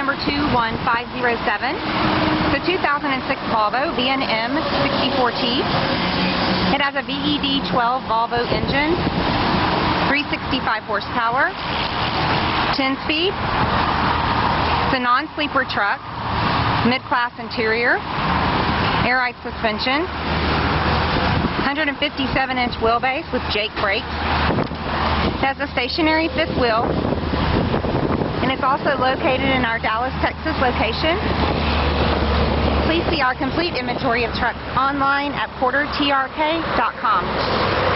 number 21507. It's a 2006 Volvo VNM64T. It has a VED 12 Volvo engine, 365 horsepower, 10-speed. It's a non-sleeper truck, mid-class interior, air-ride suspension, 157-inch wheelbase with Jake brakes. It has a stationary fifth wheel, and it's also located in our Dallas, Texas location. Please see our complete inventory of trucks online at portertrk.com.